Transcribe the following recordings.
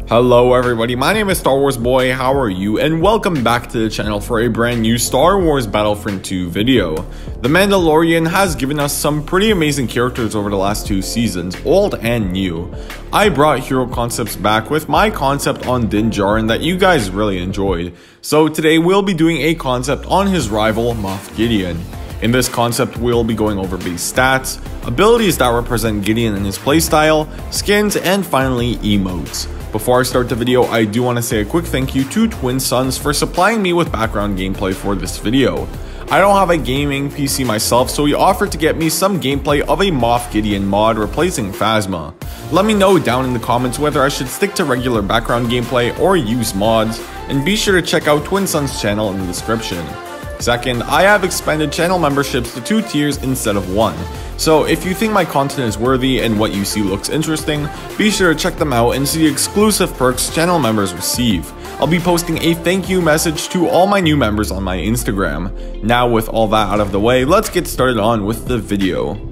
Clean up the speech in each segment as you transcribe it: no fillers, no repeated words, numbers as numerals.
Hello everybody, my name is Star Wars Boy, how are you? And welcome back to the channel for a brand new Star Wars Battlefront 2 video. The Mandalorian has given us some pretty amazing characters over the last 2 seasons, old and new. I brought hero concepts back with my concept on Din Djarin that you guys really enjoyed. So today we'll be doing a concept on his rival, Moff Gideon. In this concept, we'll be going over base stats, abilities that represent Gideon and his playstyle, skins, and finally emotes. Before I start the video, I do want to say a quick thank you to Twin Suns for supplying me with background gameplay for this video. I don't have a gaming PC myself, so he offered to get me some gameplay of a Moff Gideon mod replacing Phasma. Let me know down in the comments whether I should stick to regular background gameplay or use mods, and be sure to check out Twin Suns' channel in the description. Second, I have expanded channel memberships to 2 tiers instead of 1. So if you think my content is worthy and what you see looks interesting, be sure to check them out and see the exclusive perks channel members receive. I'll be posting a thank you message to all my new members on my Instagram. Now with all that out of the way, let's get started on with the video.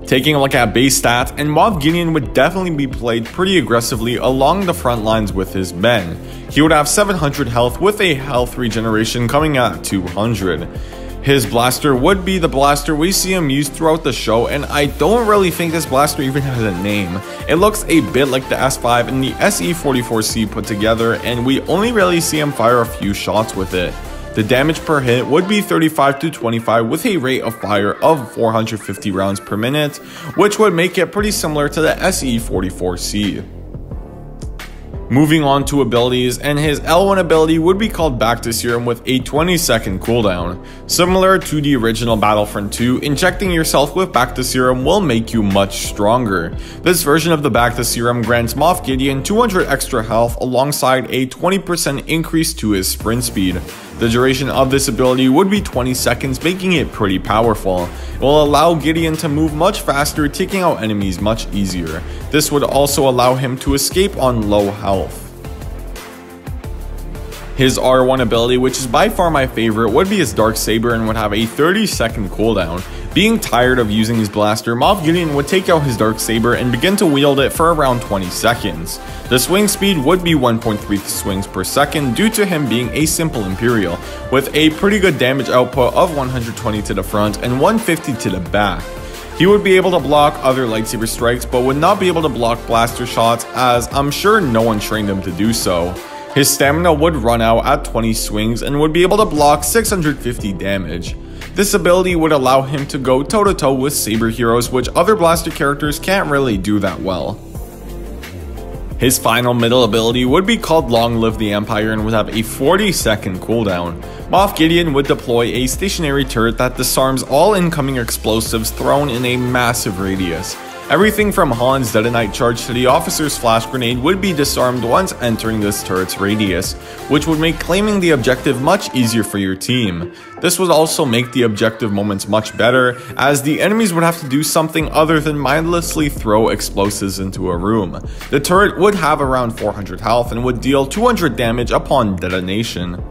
Taking a look at base stats, and Moff Gideon would definitely be played pretty aggressively along the front lines with his men. He would have 700 health with a health regeneration coming at 200. His blaster would be the blaster we see him use throughout the show, and I don't really think this blaster even has a name. It looks a bit like the S5 and the SE-44C put together, and we only really see him fire a few shots with it. The damage per hit would be 35 to 25 with a rate of fire of 450 rounds per minute, which would make it pretty similar to the SE-44C. Moving on to abilities, and his L1 ability would be called Back to Serum with a 20-second cooldown. Similar to the original Battlefront 2, injecting yourself with Back to Serum will make you much stronger. This version of the Back to Serum grants Moff Gideon 200 extra health alongside a 20% increase to his sprint speed. The duration of this ability would be 20 seconds, making it pretty powerful. It will allow Gideon to move much faster, taking out enemies much easier. This would also allow him to escape on low health. His R1 ability, which is by far my favorite, would be his Dark Saber and would have a 30-second cooldown. Being tired of using his blaster, Moff Gideon would take out his Dark Saber and begin to wield it for around 20 seconds. The swing speed would be 1.3 swings per second due to him being a simple Imperial, with a pretty good damage output of 120 to the front and 150 to the back. He would be able to block other lightsaber strikes, but would not be able to block blaster shots, as I'm sure no one trained him to do so. His stamina would run out at 20 swings and would be able to block 650 damage. This ability would allow him to go toe-to-toe with Saber heroes, which other blaster characters can't really do that well. His final middle ability would be called Long Live the Empire and would have a 40-second cooldown. Moff Gideon would deploy a stationary turret that disarms all incoming explosives thrown in a massive radius. Everything from Han's detonite charge to the officer's flash grenade would be disarmed once entering this turret's radius, which would make claiming the objective much easier for your team. This would also make the objective moments much better, as the enemies would have to do something other than mindlessly throw explosives into a room. The turret would have around 400 health and would deal 200 damage upon detonation.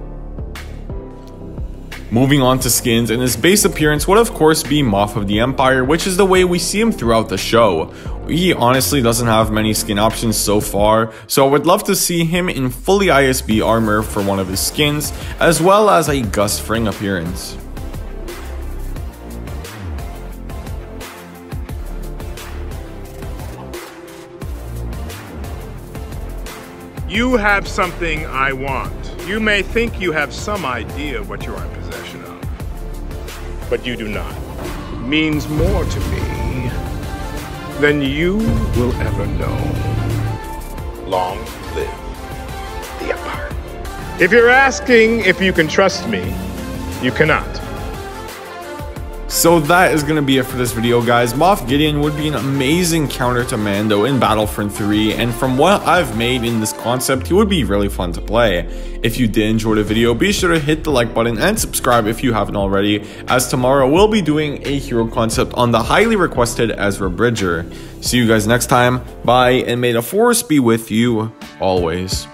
Moving on to skins, and his base appearance would of course be Moff of the Empire, which is the way we see him throughout the show. He honestly doesn't have many skin options so far, so I would love to see him in fully ISB armor for one of his skins, as well as a Gus Fring appearance. You have something I want. You may think you have some idea what you are in possession of, but you do not. It means more to me than you will ever know. Long live the Empire. If you're asking if you can trust me, you cannot. So that is going to be it for this video, guys. Moff Gideon would be an amazing counter to Mando in Battlefront 3, and from what I've made in this concept, he would be really fun to play. If you did enjoy the video, be sure to hit the like button and subscribe if you haven't already, as tomorrow we'll be doing a hero concept on the highly requested Ezra Bridger. See you guys next time, bye, and may the Force be with you always.